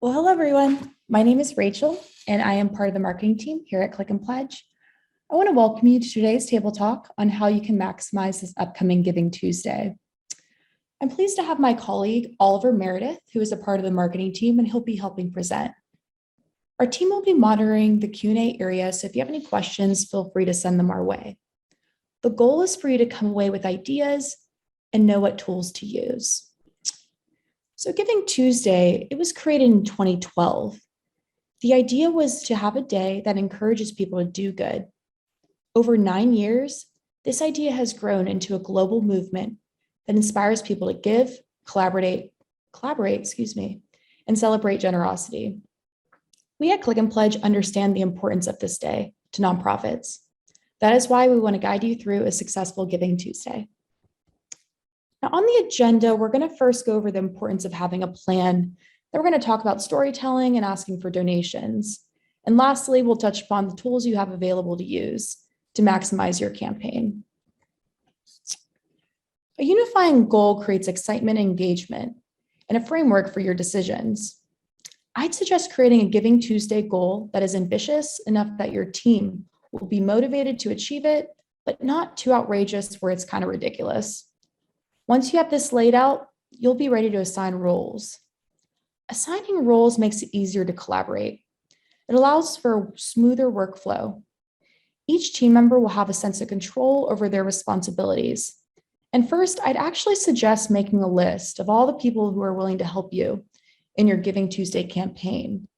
Well, hello everyone. My name is Rachel, and I am part of the marketing team here at Click and Pledge. I want to welcome you to today's table talk on how you can maximize this upcoming Giving Tuesday. I'm pleased to have my colleague, Oliver Meredith, who is a part of the marketing team, and he'll be helping present. Our team will be monitoring the Q&A area, so if you have any questions, feel free to send them our way. The goal is for you to come away with ideas and know what tools to use. So Giving Tuesday, it was created in 2012. The idea was to have a day that encourages people to do good. Over 9 years, this idea has grown into a global movement that inspires people to give, collaborate, and celebrate generosity. We at Click and Pledge understand the importance of this day to nonprofits. That is why we want to guide you through a successful Giving Tuesday. Now, on the agenda, we're going to first go over the importance of having a plan. Then we're going to talk about storytelling and asking for donations. And lastly, we'll touch upon the tools you have available to use to maximize your campaign. A unifying goal creates excitement and engagement and a framework for your decisions. I'd suggest creating a Giving Tuesday goal that is ambitious enough that your team will be motivated to achieve it, but not too outrageous where it's kind of ridiculous. Once you have this laid out, you'll be ready to assign roles. Assigning roles makes it easier to collaborate. It allows for a smoother workflow. Each team member will have a sense of control over their responsibilities. And first, I'd actually suggest making a list of all the people who are willing to help you in your Giving Tuesday campaign.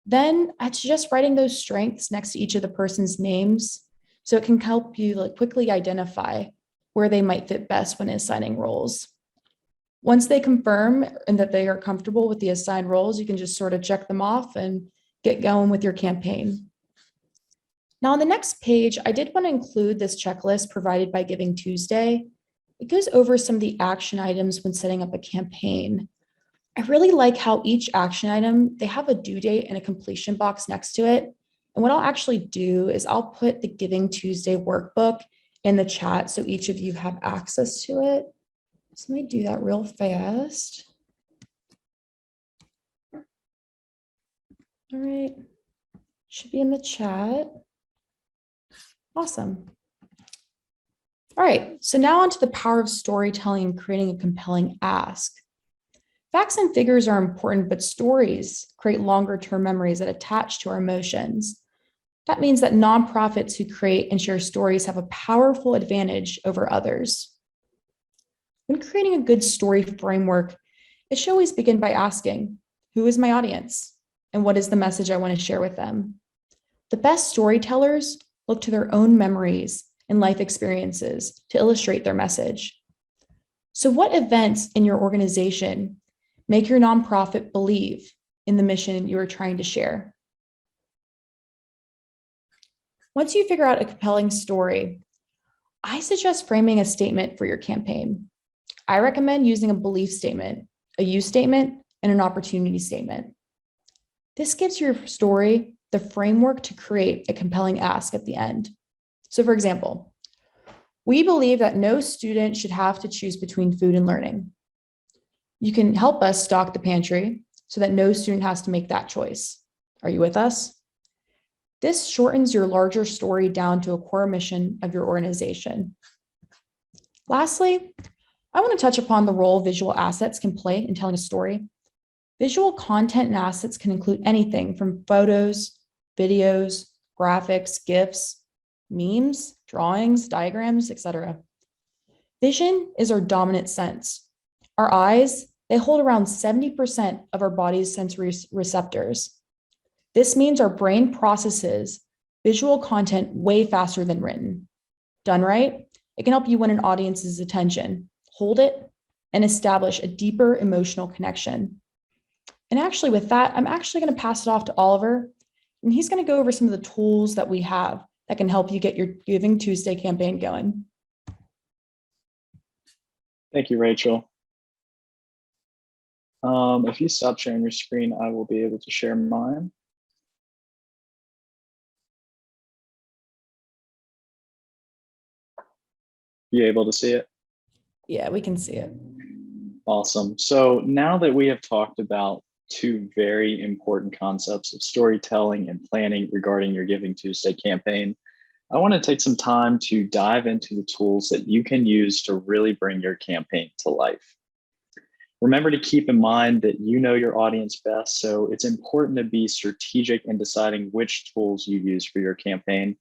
Then I'd suggest writing those strengths next to each of the person's names so it can help you quickly identify where they might fit best when assigning roles. Once they confirm and that they are comfortable with the assigned roles, you can just sort of check them off and get going with your campaign. Now on the next page, I did want to include this checklist provided by Giving Tuesday. It goes over some of the action items when setting up a campaign. I really like how each action item, they have a due date and a completion box next to it. And what I'll actually do is I'll put the Giving Tuesday workbook in the chat so each of you have access to it. So let me do that real fast. All right, should be in the chat. Awesome. All right, so now onto the power of storytelling and creating a compelling ask. Facts and figures are important, but stories create longer-term memories that attach to our emotions. That means that nonprofits who create and share stories have a powerful advantage over others. When creating a good story framework, it should always begin by asking, who is my audience? And what is the message I want to share with them? The best storytellers look to their own memories and life experiences to illustrate their message. So what events in your organization make your nonprofit believe in the mission you are trying to share? Once you figure out a compelling story, I suggest framing a statement for your campaign. I recommend using a belief statement, a use statement, and an opportunity statement. This gives your story the framework to create a compelling ask at the end. So for example, we believe that no student should have to choose between food and learning. You can help us stock the pantry so that no student has to make that choice. Are you with us? This shortens your larger story down to a core mission of your organization. Lastly, I want to touch upon the role visual assets can play in telling a story. Visual content and assets can include anything from photos, videos, graphics, GIFs, memes, drawings, diagrams, etc. Vision is our dominant sense. Our eyes, they hold around 70% of our body's sensory receptors. This means our brain processes visual content way faster than written. Done right, it can help you win an audience's attention, hold it, and establish a deeper emotional connection. And actually with that, I'm actually going to pass it off to Oliver, and he's going to go over some of the tools that we have that can help you get your Giving Tuesday campaign going. Thank you, Rachel. If you stop sharing your screen, I will be able to share mine. You able to see it? Yeah, we can see it. Awesome. So now that we have talked about two very important concepts of storytelling and planning regarding your Giving Tuesday campaign, I want to take some time to dive into the tools that you can use to really bring your campaign to life. Remember to keep in mind that you know your audience best, so it's important to be strategic in deciding which tools you use for your campaign.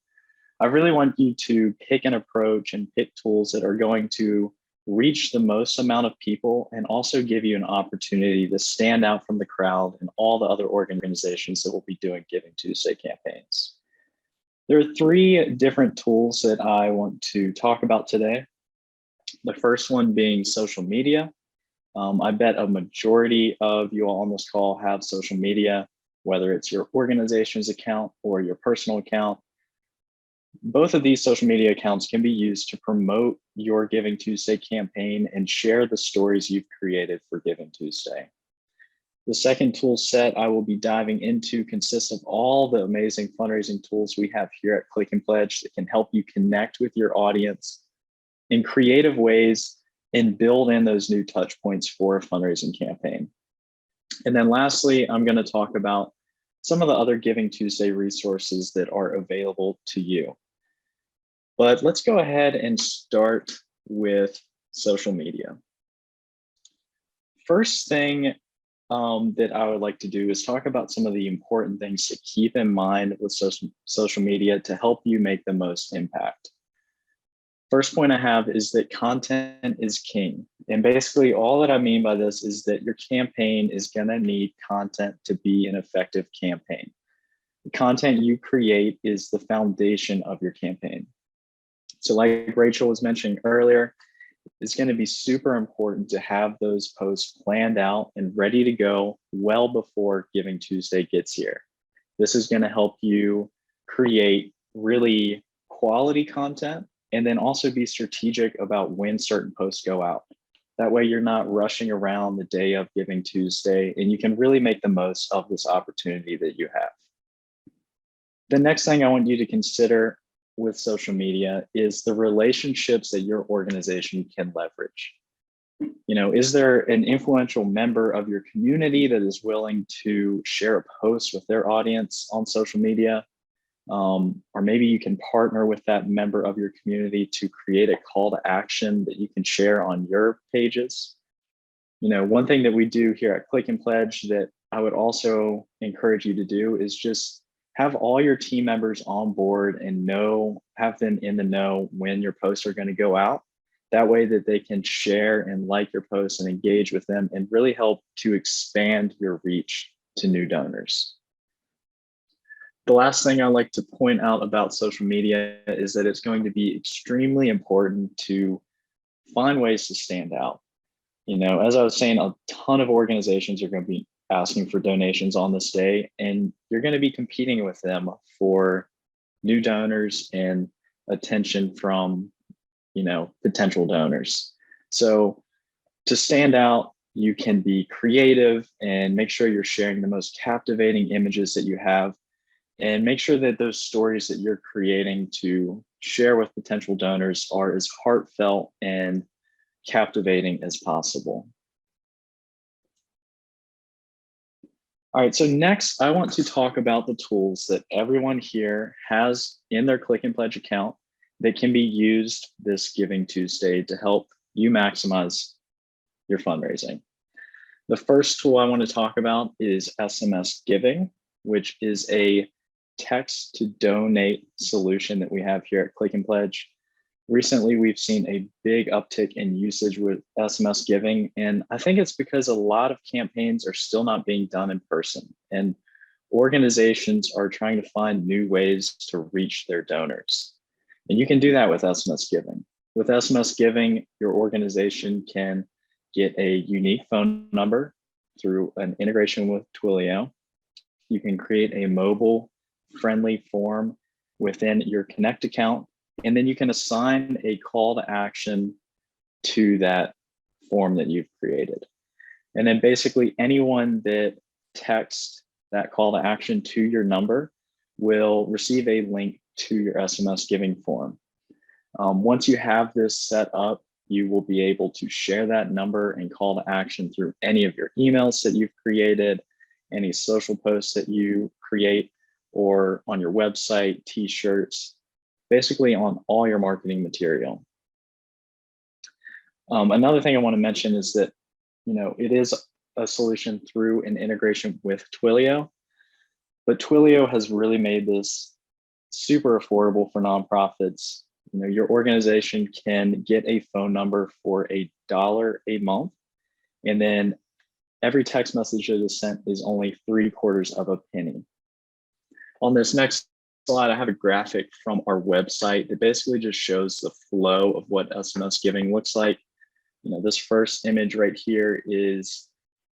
I really want you to pick an approach and pick tools that are going to reach the most amount of people and also give you an opportunity to stand out from the crowd and all the other organizations that will be doing Giving Tuesday campaigns. There are three different tools that I want to talk about today. The first one being social media. I bet a majority of you all on this call have social media, whether it's your organization's account or your personal account. Both of these social media accounts can be used to promote your Giving Tuesday campaign and share the stories you've created for Giving Tuesday. The second tool set I will be diving into consists of all the amazing fundraising tools we have here at Click and Pledge that can help you connect with your audience in creative ways and build in those new touch points for a fundraising campaign. And then lastly, I'm going to talk about some of the other Giving Tuesday resources that are available to you. But let's go ahead and start with social media. First thing that I would like to do is talk about some of the important things to keep in mind with social media to help you make the most impact. First point I have is that content is king. And basically all that I mean by this is that your campaign is gonna need content to be an effective campaign. The content you create is the foundation of your campaign. So like Rachel was mentioning earlier, it's gonna be super important to have those posts planned out and ready to go well before Giving Tuesday gets here. This is gonna help you create really quality content and then also be strategic about when certain posts go out. That way you're not rushing around the day of Giving Tuesday and you can really make the most of this opportunity that you have. The next thing I want you to consider with social media is the relationships that your organization can leverage. You know, is there an influential member of your community that is willing to share a post with their audience on social media? Or maybe you can partner with that member of your community to create a call to action that you can share on your pages. You know, one thing that we do here at Click and Pledge that I would also encourage you to do is just have all your team members on board and have them in the know when your posts are going to go out. That way that they can share and like your posts and engage with them and really help to expand your reach to new donors. The last thing I like to point out about social media is that it's going to be extremely important to find ways to stand out. You know, as I was saying, a ton of organizations are going to be asking for donations on this day, and you're going to be competing with them for new donors and attention from, you know, potential donors. So to stand out, you can be creative and make sure you're sharing the most captivating images that you have. And make sure that those stories that you're creating to share with potential donors are as heartfelt and captivating as possible. All right, so next I want to talk about the tools that everyone here has in their Click and Pledge account that can be used this Giving Tuesday to help you maximize your fundraising. The first tool I want to talk about is SMS Giving, which is a text to donate solution that we have here at Click and Pledge. Recently, we've seen a big uptick in usage with SMS Giving, and I think it's because a lot of campaigns are still not being done in person, and organizations are trying to find new ways to reach their donors. And you can do that with SMS Giving. With SMS Giving, your organization can get a unique phone number through an integration with Twilio. You can create a mobile-friendly form within your Connect account, and then you can assign a call to action to that form that you've created. And then basically anyone that texts that call to action to your number will receive a link to your SMS Giving form. Once you have this set up, you will be able to share that number and call to action through any of your emails that you've created, any social posts that you create, or on your website, t-shirts, basically on all your marketing material. Another thing I want to mention is that, it is a solution through an integration with Twilio, but Twilio has really made this super affordable for nonprofits. Your organization can get a phone number for $1 a month, and then every text message that is sent is only 3/4 of a penny. On this next slide, I have a graphic from our website that basically just shows the flow of what SMS Giving looks like. This first image right here is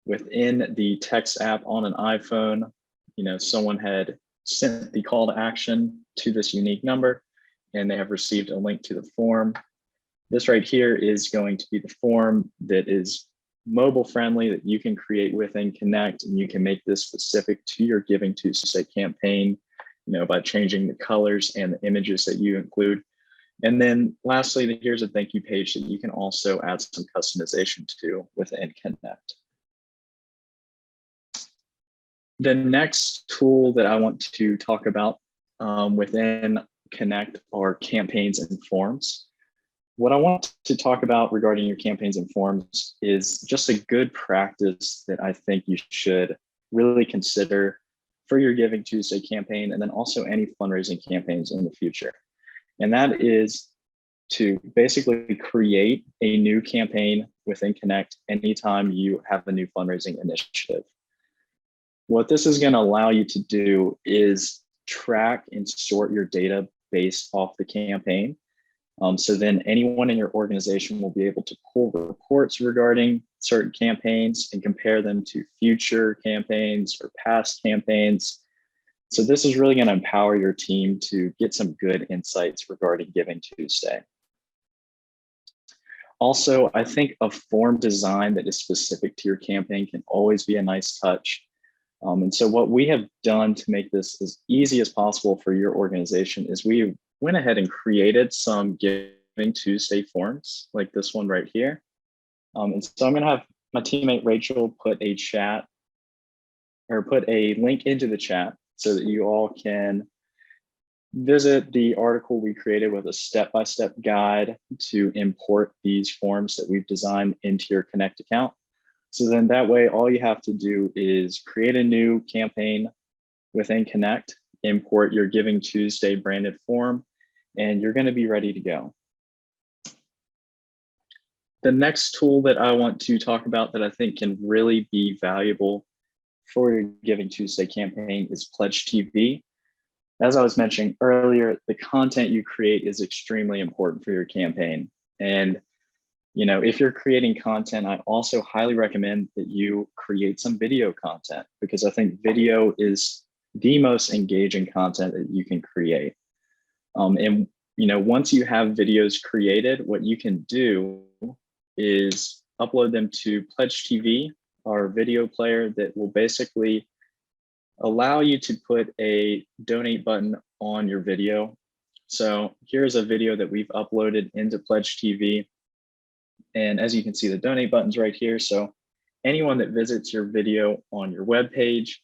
within the text app on an iPhone. Someone had sent the call to action to this unique number, and they have received a link to the form. This right here is going to be the form that is mobile friendly, that you can create within Connect, and you can make this specific to your Giving Tuesday campaign, by changing the colors and the images that you include. And then lastly, here's a thank you page that you can also add some customization to within Connect. The next tool that I want to talk about within Connect are campaigns and forms. What I want to talk about regarding your campaigns and forms is just a good practice that I think you should really consider for your Giving Tuesday campaign, and then also any fundraising campaigns in the future. And that is to basically create a new campaign within Connect anytime you have a new fundraising initiative. What this is going to allow you to do is track and sort your data based off the campaign. So then anyone in your organization will be able to pull reports regarding certain campaigns and compare them to future campaigns or past campaigns. So this is really going to empower your team to get some good insights regarding Giving Tuesday. Also, I think a form design that is specific to your campaign can always be a nice touch. And so what we have done to make this as easy as possible for your organization is we went ahead and created some Giving Tuesday forms like this one right here. And so I'm going to have my teammate Rachel put a link into the chat so that you all can visit the article we created with a step-by-step guide to import these forms that we've designed into your Connect account. So then that way, all you have to do is create a new campaign within Connect, import your Giving Tuesday branded form, and you're going to be ready to go. The next tool that I want to talk about that I think can really be valuable for your Giving Tuesday campaign is Pledge TV. As I was mentioning earlier, the content you create is extremely important for your campaign. And if you're creating content, I also highly recommend that you create some video content, because I think video is the most engaging content that you can create. And once you have videos created, what you can do is upload them to Pledge TV, our video player that will basically allow you to put a donate button on your video. So here's a video that we've uploaded into Pledge TV. And as you can see, the donate button's right here. So anyone that visits your video on your web page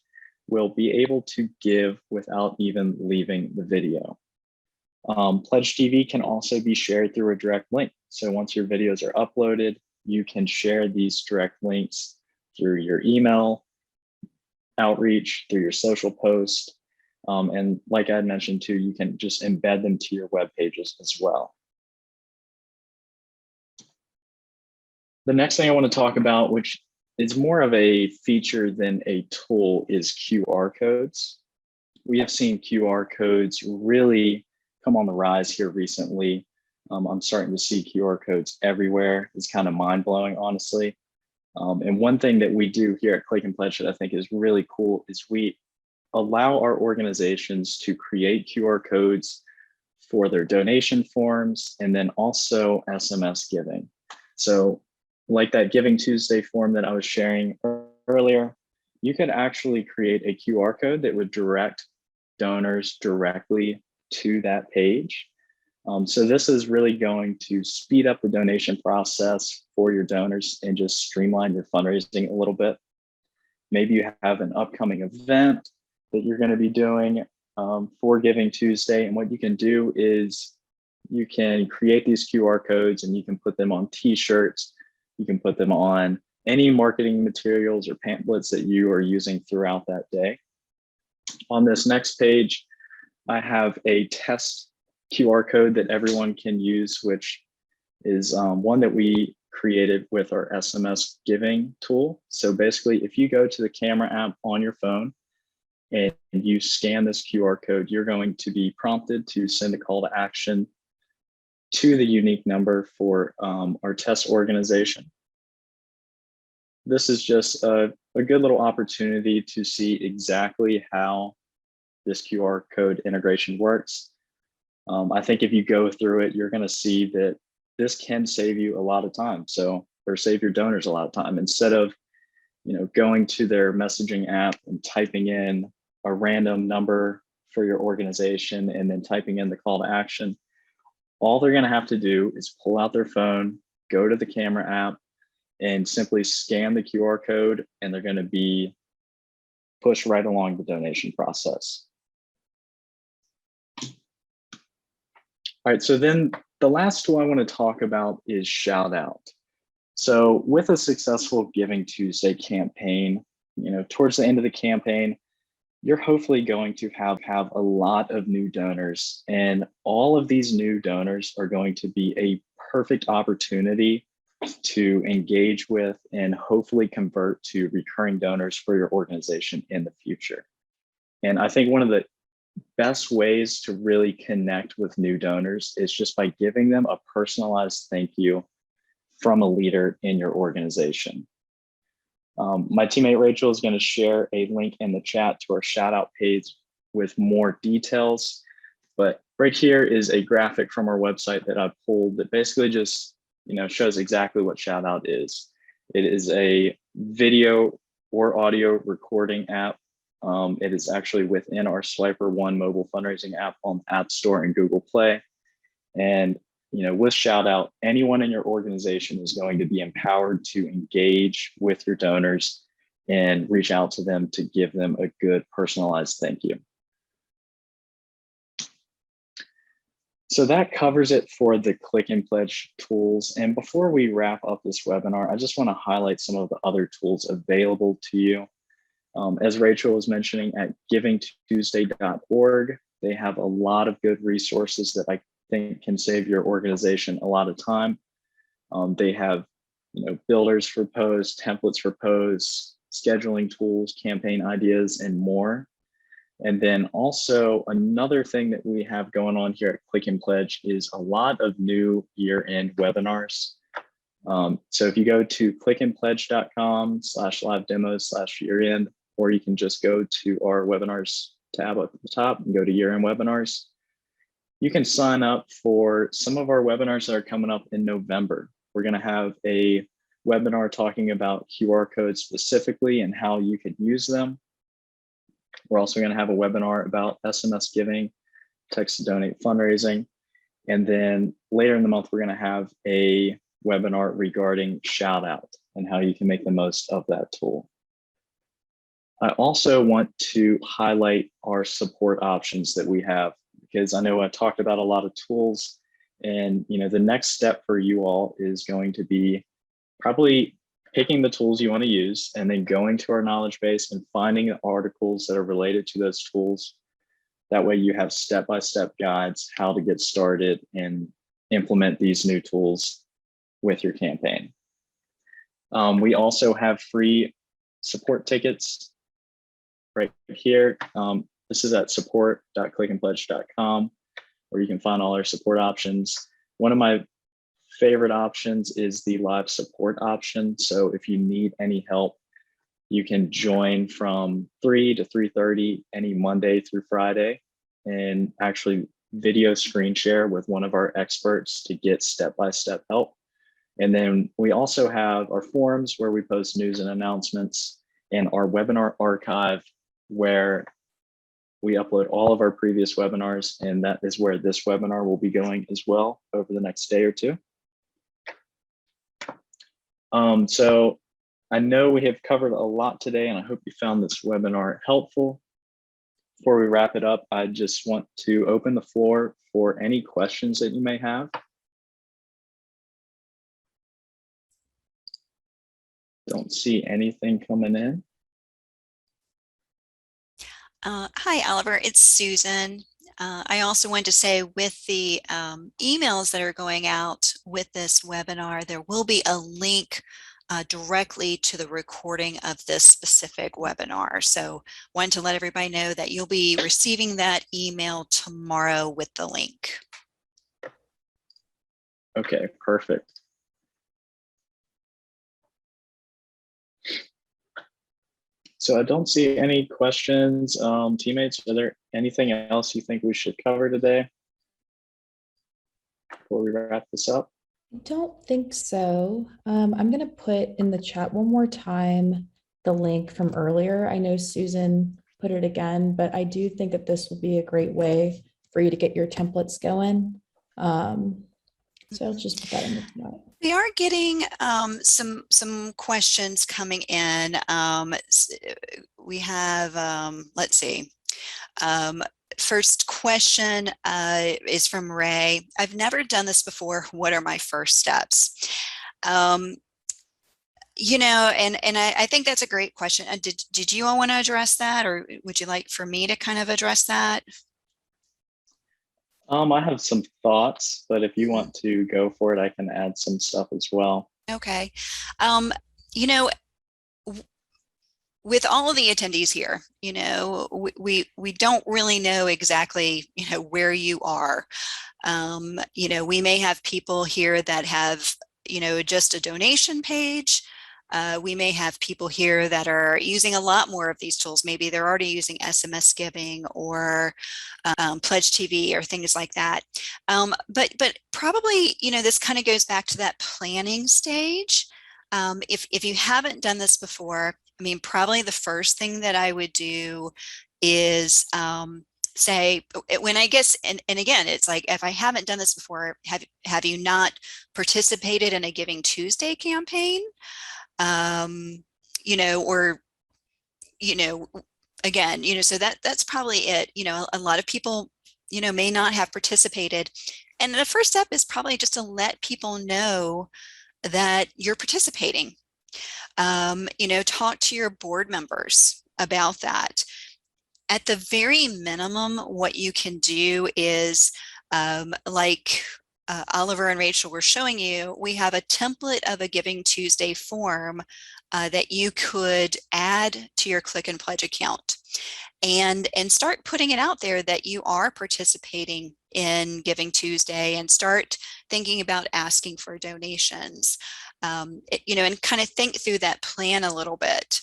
will be able to give without even leaving the video. Pledge TV can also be shared through a direct link. So once your videos are uploaded, you can share these direct links through your email outreach, through your social post. And like I mentioned too, you can just embed them to your web pages as well. The next thing I want to talk about, which is more of a feature than a tool, is QR codes. We have seen QR codes really come on the rise here recently. I'm starting to see QR codes everywhere. It's kind of mind-blowing, honestly. And one thing that we do here at Click and Pledge that I think is really cool is we allow our organizations to create QR codes for their donation forms and then also SMS giving. So like that Giving Tuesday form that I was sharing earlier, you could actually create a QR code that would direct donors directly to that page. So this is really going to speed up the donation process for your donors and just streamline your fundraising a little bit. Maybe you have an upcoming event that you're going to be doing for Giving Tuesday. And what you can do is you can create these QR codes and you can put them on t-shirts. You can put them on any marketing materials or pamphlets that you are using throughout that day. On this next page, I have a test QR code that everyone can use, which is one that we created with our SMS Giving tool. So basically, if you go to the camera app on your phone and you scan this QR code, you're going to be prompted to send a call to action to the unique number for our test organization. This is just a good little opportunity to see exactly how this QR code integration works. I think if you go through it, you're going to see that this can save you a lot of time. Or save your donors a lot of time. Instead of, going to their messaging app and typing in a random number for your organization and then typing in the call to action, all they're going to have to do is pull out their phone, go to the camera app, and simply scan the QR code, and they're going to be pushed right along the donation process. All right, so then the last tool I want to talk about is Shoutout. So with a successful Giving Tuesday campaign, towards the end of the campaign, you're hopefully going to have a lot of new donors, and all of these new donors are going to be a perfect opportunity to engage with and hopefully convert to recurring donors for your organization in the future. And I think one of the best ways to really connect with new donors is just by giving them a personalized thank you from a leader in your organization. My teammate Rachel is going to share a link in the chat to our Shoutout page with more details. But right here is a graphic from our website that I pulled that basically just shows exactly what Shoutout is. It is a video or audio recording app. It is actually within our Swiper One mobile fundraising app on the App Store and Google Play. And with Shoutout, anyone in your organization is going to be empowered to engage with your donors and reach out to them to give them a good personalized thank you. So that covers it for the Click and Pledge tools. And before we wrap up this webinar, I just want to highlight some of the other tools available to you. As Rachel was mentioning, at givingtuesday.org, they have a lot of good resources that I think can save your organization a lot of time. They have builders for posts, templates for posts, scheduling tools, campaign ideas, and more. And then also another thing that we have going on here at Click and Pledge is a lot of new year-end webinars. So if you go to clickandpledge.com/live demos/year-end, or you can just go to our webinars tab up at the top and go to year-end webinars. You can sign up for some of our webinars that are coming up in November. We're going to have a webinar talking about QR codes specifically and how you could use them. We're also going to have a webinar about SMS Giving, text to donate fundraising. And then later in the month, we're going to have a webinar regarding Shoutout and how you can make the most of that tool. I also want to highlight our support options that we have, because I know I talked about a lot of tools, and the next step for you all is going to be probably picking the tools you want to use and then going to our knowledge base and finding articles that are related to those tools. That way you have step-by-step guides how to get started and implement these new tools with your campaign. We also have free support tickets right here. This is at support.clickandpledge.com, where you can find all our support options. One of my favorite options is the live support option. So if you need any help, you can join from 3 to 3:30 any Monday through Friday and actually video screen share with one of our experts to get step-by-step help. And then we also have our forums where we post news and announcements, and our webinar archive where we upload all of our previous webinars, and that is where this webinar will be going as well over the next day or two. So I know we have covered a lot today, and I hope you found this webinar helpful. Before we wrap it up, I just want to open the floor for any questions that you may have. Don't see anything coming in. Hi, Oliver. It's Susan. I also wanted to say with the emails that are going out with this webinar, there will be a link directly to the recording of this specific webinar. So wanted to let everybody know that you'll be receiving that email tomorrow with the link. Okay, perfect. So I don't see any questions. Teammates, are there anything else you think we should cover today before we wrap this up? I don't think so. I'm going to put in the chat one more time the link from earlier. I know Susan put it again, but I do think that this will be a great way for you to get your templates going. So I'll just put that in the chat. We are getting some questions coming in. We have, let's see. First question is from Ray. I've never done this before. What are my first steps? You know, and I think that's a great question. Did you all want to address that, or would you like for me to kind of address that? I have some thoughts, but if you want to go for it, I can add some stuff as well. Okay. You know, with all of the attendees here, you know, we don't really know exactly, you know, where you are. You know, we may have people here that have, you know, just a donation page. We may have people here that are using a lot more of these tools. Maybe they're already using SMS Giving or Pledge TV or things like that. But probably, you know, this kind of goes back to that planning stage. If you haven't done this before, I mean, probably the first thing that I would do is say, when I guess, and again, it's like, if I haven't done this before, have you not participated in a Giving Tuesday campaign? You know, or, you know, again, you know, so that's probably it. You know, a lot of people, you know, may not have participated. And the first step is probably just to let people know that you're participating. You know, talk to your board members about that. At the very minimum, what you can do is like Oliver and Rachel were showing you, we have a template of a Giving Tuesday form that you could add to your Click and Pledge account and start putting it out there that you are participating in Giving Tuesday, and start thinking about asking for donations, you know, and kind of think through that plan a little bit.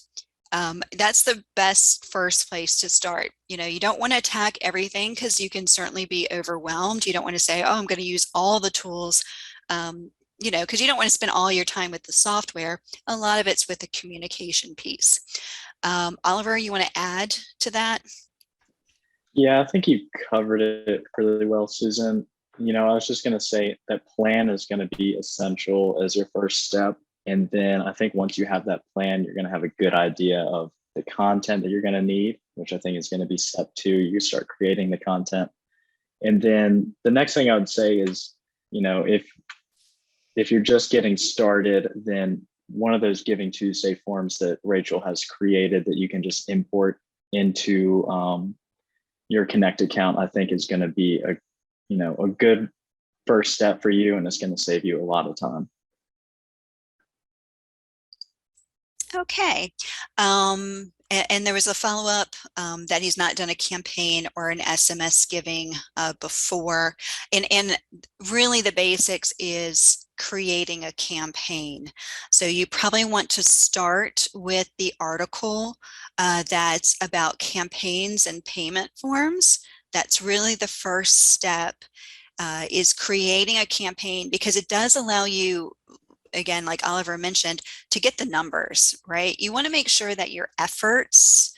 That's the best first place to start. You know, you don't want to attack everything because you can certainly be overwhelmed. You don't want to say, oh, I'm going to use all the tools, you know, because you don't want to spend all your time with the software. A lot of it's with the communication piece. Oliver, you want to add to that? Yeah, I think you covered it really well, Susan. You know, I was just going to say that plan is going to be essential as your first step. And then I think once you have that plan, you're going to have a good idea of the content that you're going to need, which I think is going to be step 2. You start creating the content. And then the next thing I would say is, you know, if you're just getting started, then one of those Giving Tuesday forms that Rachel has created that you can just import into your Connect account, I think is going to be a, you know, a good first step for you, and it's going to save you a lot of time. Okay. And there was a follow-up that he's not done a campaign or an SMS Giving before. And really the basics is creating a campaign. So you probably want to start with the article that's about campaigns and payment forms. That's really the first step, is creating a campaign, because it does allow you, again, like Oliver mentioned, to get the numbers, right? You want to make sure that your efforts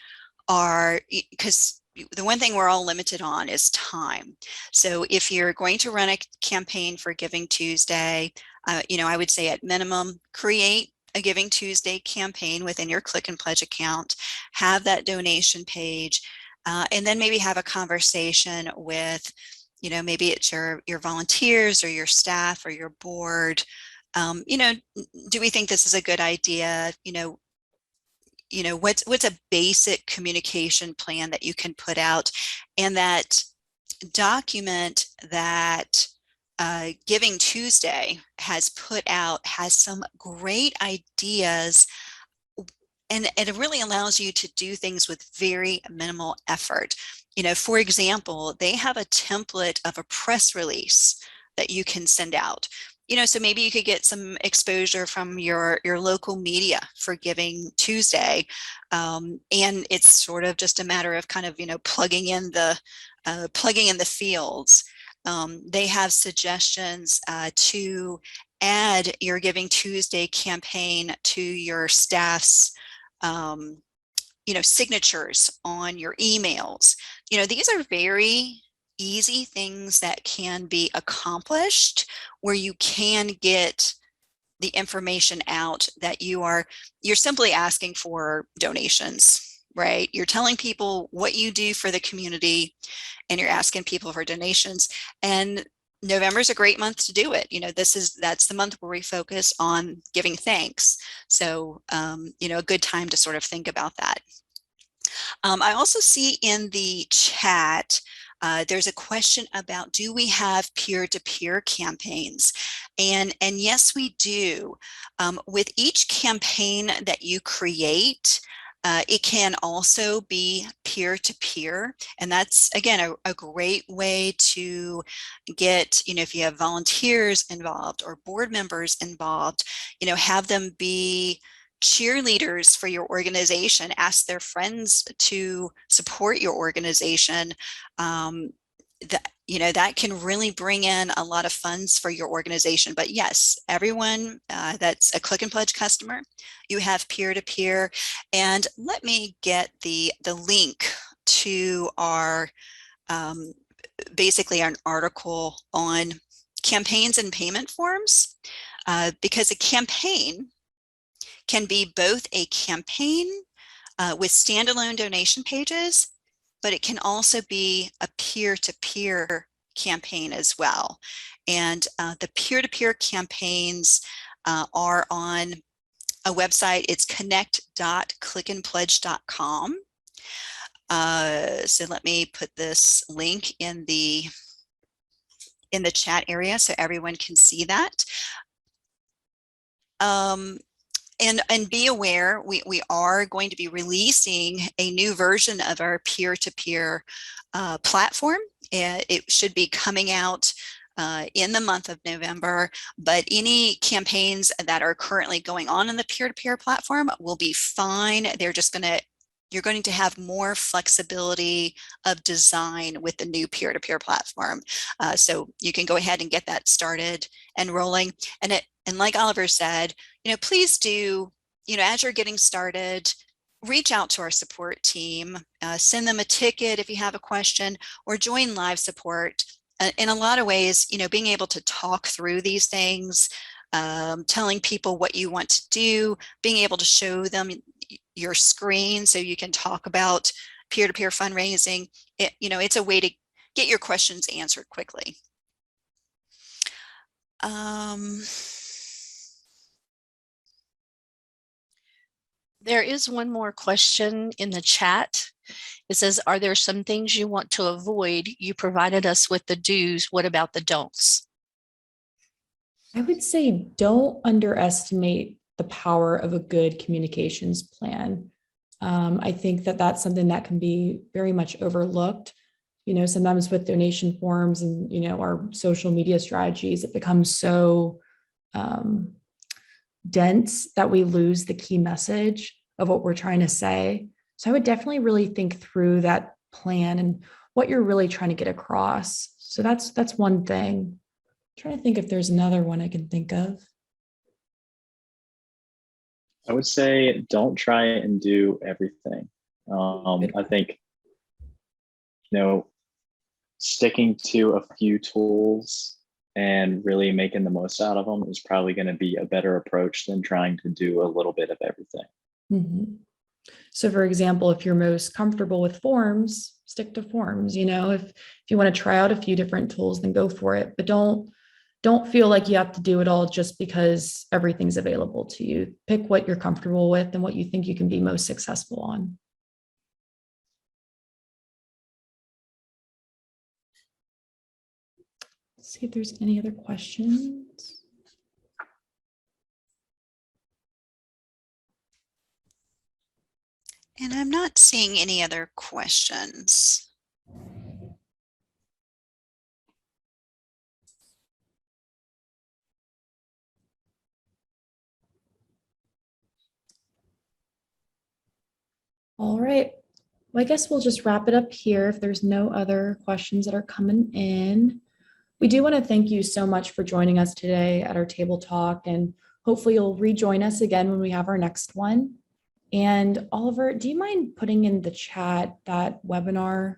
are, because the one thing we're all limited on is time. So if you're going to run a campaign for Giving Tuesday, you know, I would say at minimum, create a Giving Tuesday campaign within your Click and Pledge account, have that donation page, and then maybe have a conversation with, maybe it's your volunteers or your staff or your board. Do we think this is a good idea? What's a basic communication plan that you can put out, and that document that Giving Tuesday has put out has some great ideas, and it really allows you to do things with very minimal effort. For example, they have a template of a press release that you can send out. So maybe you could get some exposure from your local media for Giving Tuesday, and it's sort of just a matter of kind of plugging in the fields. They have suggestions to add your Giving Tuesday campaign to your staff's signatures on your emails. These are very easy things that can be accomplished, where you can get the information out that you're simply asking for donations, right? You're telling people what you do for the community, and you're asking people for donations. And November is a great month to do it. That's the month where we focus on giving thanks. So, a good time to sort of think about that. I also see in the chat, there's a question about, do we have peer-to-peer campaigns? And yes, we do. With each campaign that you create, it can also be peer-to-peer, and that's, again, a great way to get, if you have volunteers involved or board members involved, have them be cheerleaders for your organization, ask their friends to support your organization. That can really bring in a lot of funds for your organization. But yes, everyone that's a Click and Pledge customer, you have peer-to-peer. And let me get the link to our basically an article on campaigns and payment forms, because a campaign can be both a campaign with standalone donation pages, but it can also be a peer-to-peer campaign as well. And the peer-to-peer campaigns are on a website. It's connect.clickandpledge.com. So let me put this link in the chat area so everyone can see that. And be aware, we are going to be releasing a new version of our peer-to-peer platform. It should be coming out in the month of November, but any campaigns that are currently going on in the peer-to-peer platform will be fine. You're going to have more flexibility of design with the new peer-to-peer platform. So you can go ahead and get that started and rolling. And like Oliver said, please do, as you're getting started, reach out to our support team, send them a ticket if you have a question, or join live support. In a lot of ways, being able to talk through these things, telling people what you want to do, being able to show them your screen so you can talk about peer-to-peer fundraising. It's a way to get your questions answered quickly. There is one more question in the chat. It says, are there some things you want to avoid? You provided us with the do's. What about the don'ts? I would say don't underestimate the power of a good communications plan. I think that that's something that can be very much overlooked. Sometimes with donation forms and, our social media strategies, it becomes so dense that we lose the key message of what we're trying to say. So I would definitely really think through that plan and what you're really trying to get across. So that's one thing. I'm trying to think if there's another one I can think of. I would say don't try and do everything. I think, sticking to a few tools and really making the most out of them is probably going to be a better approach than trying to do a little bit of everything. Mhm. So for example, if you're most comfortable with forms, stick to forms. If you want to try out a few different tools, then go for it. But don't feel like you have to do it all just because everything's available to you. Pick what you're comfortable with and what you think you can be most successful on. Let's see if there's any other questions. And I'm not seeing any other questions. All right. Well, I guess we'll just wrap it up here if there's no other questions that are coming in. We do want to thank you so much for joining us today at our table talk, and hopefully you'll rejoin us again when we have our next one. And Oliver, do you mind putting in the chat that webinar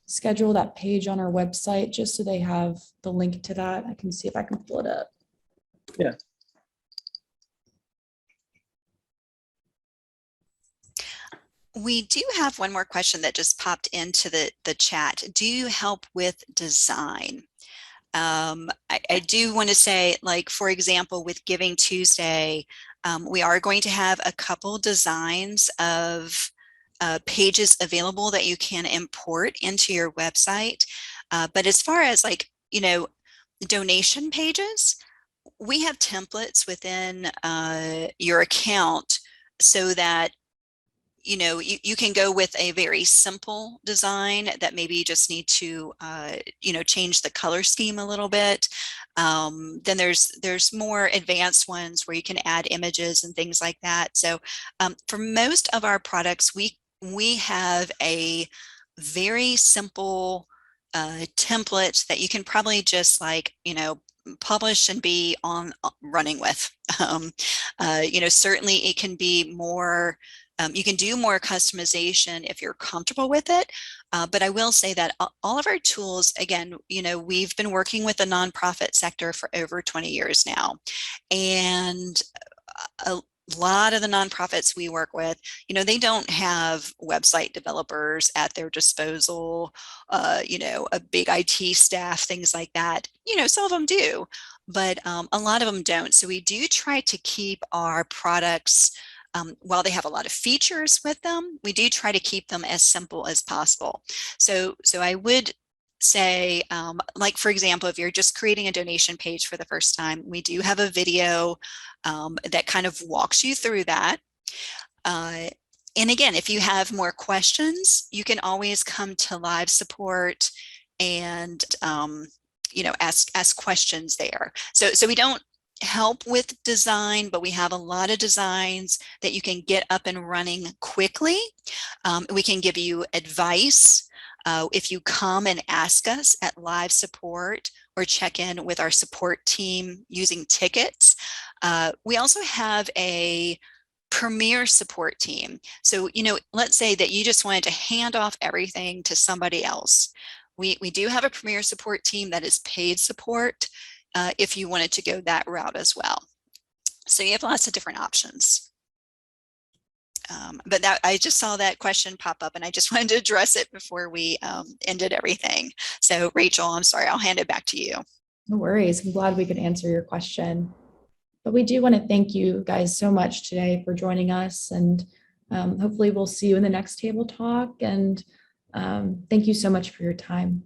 schedule, that page on our website, just so they have the link to that? I can see if I can pull it up. Yeah. We do have one more question that just popped into the chat. Do you help with design? I do want to say, like, for example, with Giving Tuesday, we are going to have a couple designs of pages available that you can import into your website. But as far as donation pages, we have templates within your account so that you can go with a very simple design that maybe you just need to change the color scheme a little bit. Then there's more advanced ones where you can add images and things like that. So for most of our products, we have a very simple template that you can probably just publish and be on running with. Certainly it can be more. You can do more customization if you're comfortable with it. But I will say that all of our tools, again, we've been working with the nonprofit sector for over 20 years now. And a lot of the nonprofits we work with, they don't have website developers at their disposal, a big IT staff, things like that. Some of them do, but a lot of them don't. So we do try to keep our products, while they have a lot of features with them, we do try to keep them as simple as possible. So I would say, for example, if you're just creating a donation page for the first time, we do have a video that kind of walks you through that. And again, if you have more questions, you can always come to live support and ask questions there. So we don't help with design, but we have a lot of designs that you can get up and running quickly. We can give you advice if you come and ask us at live support or check in with our support team using tickets. We also have a premier support team. So, let's say that you just wanted to hand off everything to somebody else. We do have a premier support team that is paid support if you wanted to go that route as well. So you have lots of different options. But I just saw that question pop up and I just wanted to address it before we ended everything. So Rachel, I'm sorry, I'll hand it back to you. No worries. I'm glad we could answer your question. But we do want to thank you guys so much today for joining us. And hopefully we'll see you in the next table talk. And thank you so much for your time.